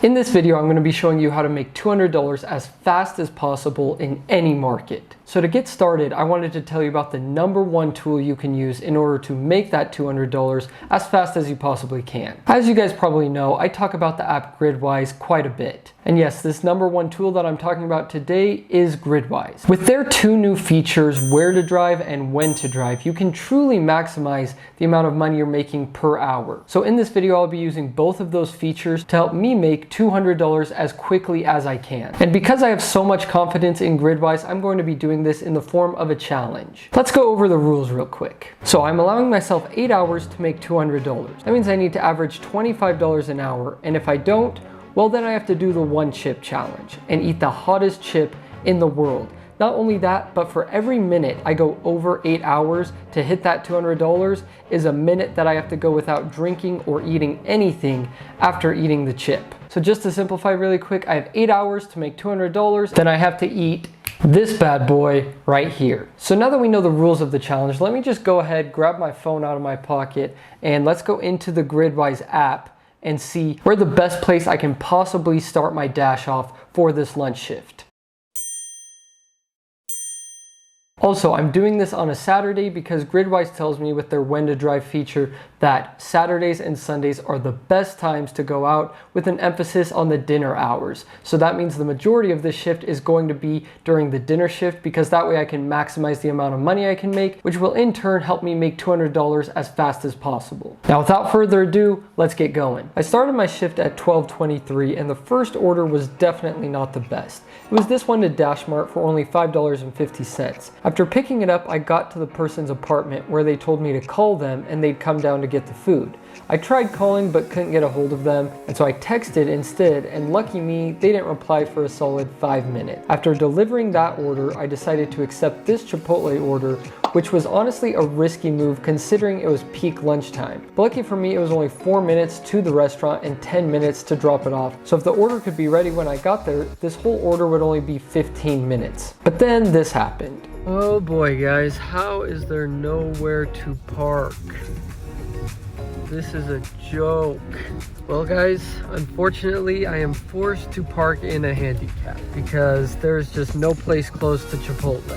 In this video, I'm going to be showing you how to make $200 as fast as possible in any market. So to get started, I wanted to tell you about the #1 tool you can use in order to make that $200 as fast as you possibly can. As you guys probably know, I talk about the app GRIDWISE quite a bit. And yes, this #1 tool that I'm talking about today is GRIDWISE. With their 2 new features, where to drive and when to drive, you can truly maximize the amount of money you're making per hour. So in this video, I'll be using both of those features to help me make $200 as quickly as I can. And because I have so much confidence in GRIDWISE, I'm going to be doing this in the form of a challenge. Let's go over the rules real quick. So I'm allowing myself 8 hours to make $200. That means I need to average $25 an hour, and if I don't, well then I have to do the 1 chip challenge and eat the hottest chip in the world. Not only that, but for every minute I go over 8 hours to hit that $200 is a minute that I have to go without drinking or eating anything after eating the chip. So just to simplify really quick, I have 8 hours to make $200, then I have to eat this bad boy right here. So now that we know the rules of the challenge, let me just go ahead, grab my phone out of my pocket, and let's go into the GRIDWISE app and see where the best place I can possibly start my dash off for this lunch shift. Also, I'm doing this on a Saturday because GRIDWISE tells me with their when to drive feature that Saturdays and Sundays are the best times to go out, with an emphasis on the dinner hours. So that means the majority of this shift is going to be during the dinner shift, because that way I can maximize the amount of money I can make, which will in turn help me make $200 as fast as possible. Now without further ado, let's get going. I started my shift at 12:23 and the first order was definitely not the best. It was this one to Dash Mart for only $5.50. After picking it up, I got to the person's apartment where they told me to call them and they'd come down to get the food. I tried calling but couldn't get a hold of them, and so I texted instead, and lucky me, they didn't reply for a solid 5 minutes. After delivering that order, I decided to accept this Chipotle order, which was honestly a risky move considering it was peak lunchtime. But lucky for me, it was only 4 minutes to the restaurant and 10 minutes to drop it off. So if the order could be ready when I got there, this whole order would only be 15 minutes. But then this happened. Oh boy, guys, how is there nowhere to park? This is a joke. Well guys, unfortunately I am forced to park in a handicap because there's just no place close to Chipotle.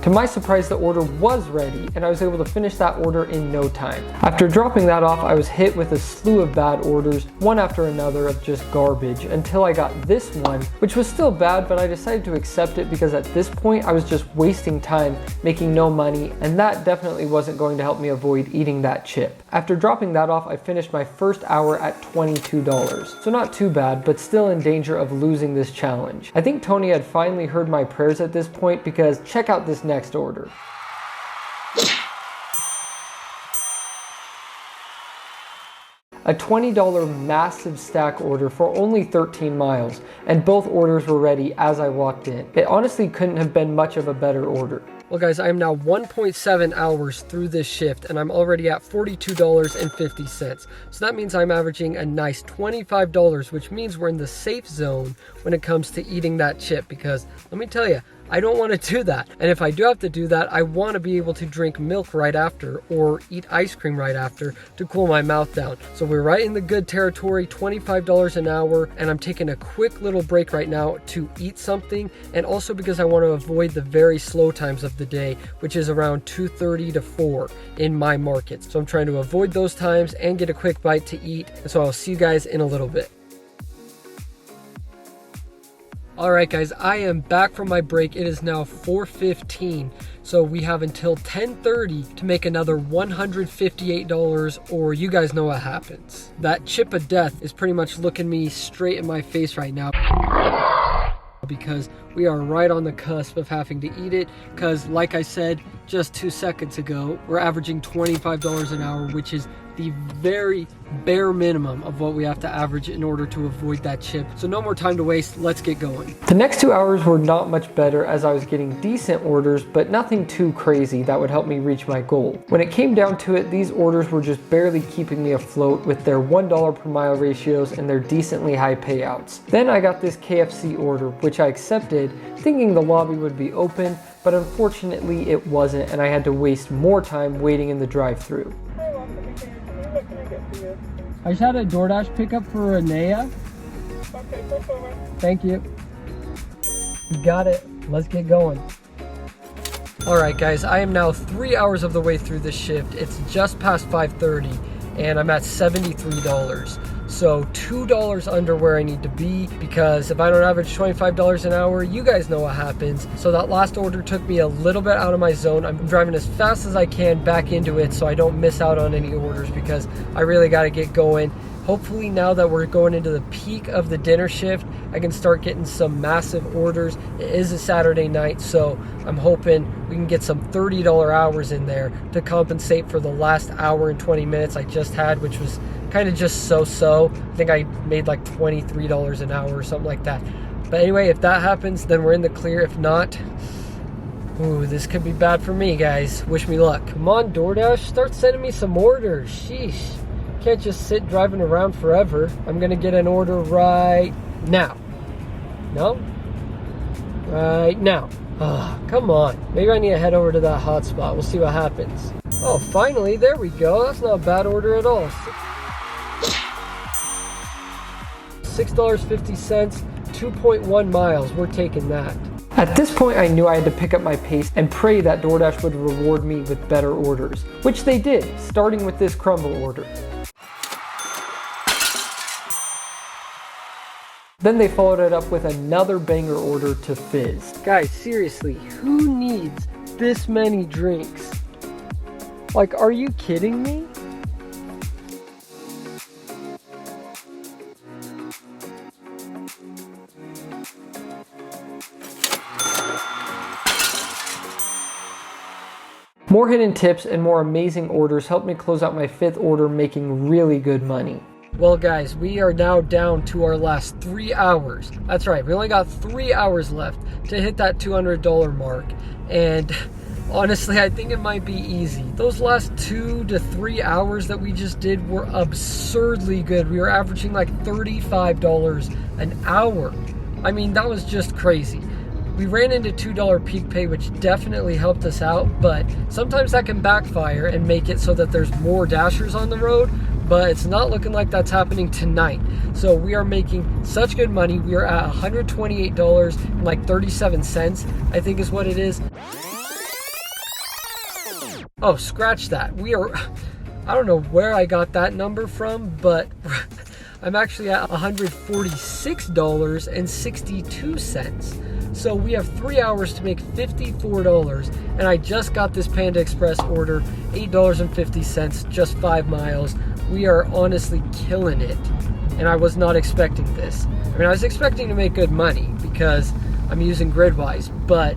To my surprise, the order was ready and I was able to finish that order in no time. After dropping that off, I was hit with a slew of bad orders, one after another of just garbage, until I got this one, which was still bad, but I decided to accept it because at this point I was just wasting time making no money, and that definitely wasn't going to help me avoid eating that chip. After dropping that off, I finished my first hour at $22. So not too bad, but still in danger of losing this challenge. I think Tony had finally heard my prayers at this point, because check out this next order. A $20 massive stack order for only 13 miles, and both orders were ready as I walked in. It honestly couldn't have been much of a better order. Well guys, I am now 1.7 hours through this shift and I'm already at $42.50. So that means I'm averaging a nice $25, which means we're in the safe zone when it comes to eating that chip, because let me tell you, I don't want to do that. And if I do have to do that, I want to be able to drink milk right after or eat ice cream right after to cool my mouth down. So we're right in the good territory, $25 an hour, and I'm taking a quick little break right now to eat something, and also because I want to avoid the very slow times of the day, which is around 2:30 to 4 in my markets. So I'm trying to avoid those times and get a quick bite to eat, and so I'll see you guys in a little bit. Alright guys, I am back from my break. It is now 4:15, so we have until 10:30 to make another $158, or you guys know what happens. That chip of death is pretty much looking me straight in my face right now, because we are right on the cusp of having to eat it, because like I said just 2 seconds ago, we're averaging $25 an hour, which is the very bare minimum of what we have to average in order to avoid that chip. So no more time to waste, let's get going. The next 2 hours were not much better, as I was getting decent orders, but nothing too crazy that would help me reach my goal. When it came down to it, these orders were just barely keeping me afloat with their $1 per mile ratios and their decently high payouts. Then I got this KFC order, which I accepted, thinking the lobby would be open, but unfortunately it wasn't, and I had to waste more time waiting in the drive-thru. I just had a Doordash pickup for Anea. Okay, flip over. Thank you. You got it. Let's get going. Alright guys, I am now 3 hours of the way through this shift. It's just past 5:30 and I'm at $73. So $2 under where I need to be, because if I don't average $25 an hour, you guys know what happens. So that last order took me a little bit out of my zone. I'm driving as fast as I can back into it so I don't miss out on any orders, because I really got to get going. Hopefully now that we're going into the peak of the dinner shift, I can start getting some massive orders. It is a Saturday night, so I'm hoping we can get some $30 hours in there to compensate for the last hour and 20 minutes I just had, which was kind of just so-so. I think I made like $23 an hour or something like that. But anyway, if that happens, then we're in the clear. If not, ooh, this could be bad for me, guys. Wish me luck. Come on, Doordash, start sending me some orders. Sheesh. Can't just sit driving around forever. I'm gonna get an order right now. No? Right now. Oh, come on. Maybe I need to head over to that hotspot. We'll see what happens. Oh, finally, there we go. That's not a bad order at all. $6.50, 2.1 miles. We're taking that. At this point, I knew I had to pick up my pace and pray that DoorDash would reward me with better orders, which they did, starting with this crumble order. Then they followed it up with another banger order to Fizz. Guys, seriously, who needs this many drinks? Like, are you kidding me? More hidden tips and more amazing orders helped me close out my 5th order, making really good money. Well guys, we are now down to our last 3 hours. That's right, we only got 3 hours left to hit that $200 mark. And honestly, I think it might be easy. Those last 2 to 3 hours that we just did were absurdly good. We were averaging like $35 an hour. I mean, that was just crazy. We ran into $2 peak pay, which definitely helped us out, but sometimes that can backfire and make it so that there's more dashers on the road. But it's not looking like that's happening tonight. So we are making such good money. We are at $128 and like 37 cents, I think is what it is. Oh, scratch that. We are, I don't know where I got that number from, but I'm actually at $146.62. So we have 3 hours to make $54, and I just got this Panda Express order, $8.50, just 5 miles. We are honestly killing it, and I was not expecting this. I mean, I was expecting to make good money because I'm using GRIDWISE, but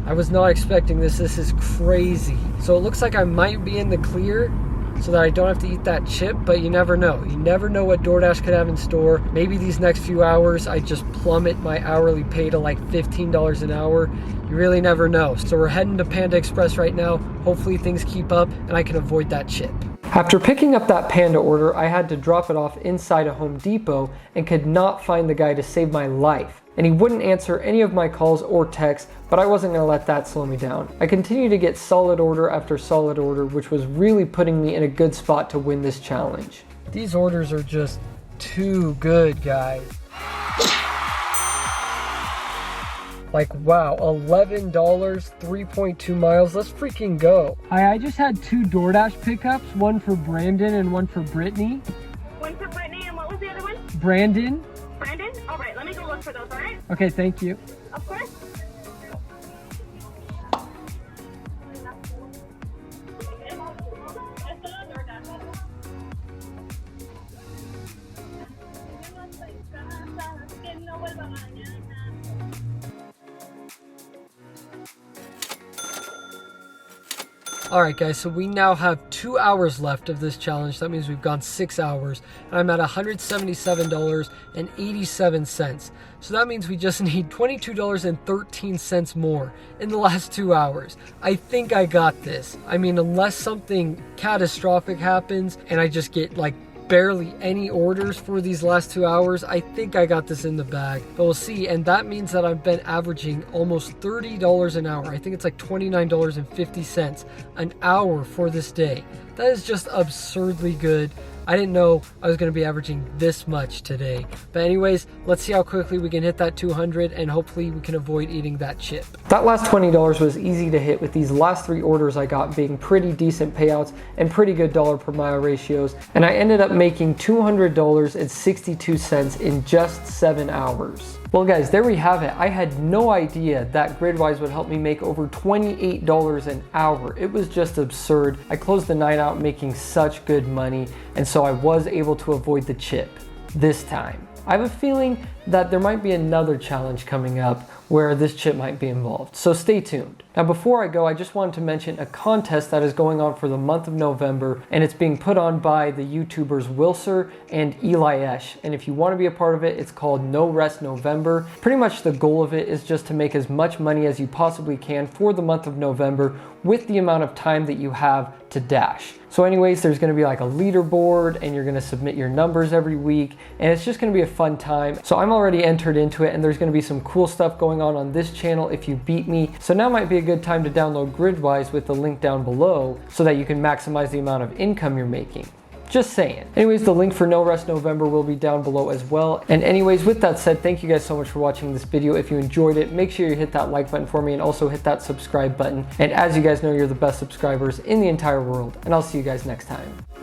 I was not expecting this. This is crazy. So it looks like I might be in the clear so that I don't have to eat that chip, but you never know. You never know what DoorDash could have in store. Maybe these next few hours I just plummet my hourly pay to like $15 an hour. You really never know. So we're heading to Panda Express right now. Hopefully things keep up and I can avoid that chip. After picking up that Panda order, I had to drop it off inside a Home Depot and could not find the guy to save my life. And he wouldn't answer any of my calls or texts, but I wasn't gonna let that slow me down. I continued to get solid order after solid order, which was really putting me in a good spot to win this challenge. These orders are just too good, guys. Like, wow, $11, 3.2 miles. Let's freaking go. Hi, I just had 2 DoorDash pickups, one for Brandon and one for Brittany. One for Brittany, and what was the other one? Brandon. Brandon? All right, let me go look for those, all right? Okay, thank you. Of course. Alright guys, so we now have 2 hours left of this challenge. That means we've gone 6 hours. And I'm at $177.87. So that means we just need $22.13 more in the last 2 hours. I think I got this. I mean, unless something catastrophic happens and I just get like barely any orders for these last 2 hours, I think I got this in the bag, but we'll see. And that means that I've been averaging almost $30 an hour. I think it's like $29.50 an hour for this day. That is just absurdly good. I didn't know I was going to be averaging this much today. But anyways, let's see how quickly we can hit that 200 and hopefully we can avoid eating that chip. That last $20 was easy to hit with these last 3 orders I got being pretty decent payouts and pretty good dollar per mile ratios. And I ended up making $200.62 in just 7 hours. Well guys, there we have it. I had no idea that GRIDWISE would help me make over $28 an hour. It was just absurd. I closed the night out making such good money, and so I was able to avoid the chip this time. I have a feeling that there might be another challenge coming up where this chip might be involved, so stay tuned. Now before I go, I just wanted to mention a contest that is going on for the month of November, and it's being put on by the YouTubers Wilser and Eli Esch. And if you want to be a part of it, it's called No Rest November. Pretty much the goal of it is just to make as much money as you possibly can for the month of November with the amount of time that you have to dash. So anyways, there's going to be like a leaderboard and you're going to submit your numbers every week, and it's just going to be a fun time. So I'm already entered into it, and there's going to be some cool stuff going on this channel if you beat me. So now might be a good time to download GRIDWISE with the link down below so that you can maximize the amount of income you're making. Just saying. Anyways, the link for No Rest November will be down below as well. And anyways, with that said, thank you guys so much for watching this video. If you enjoyed it, make sure you hit that like button for me and also hit that subscribe button. And as you guys know, you're the best subscribers in the entire world. And I'll see you guys next time.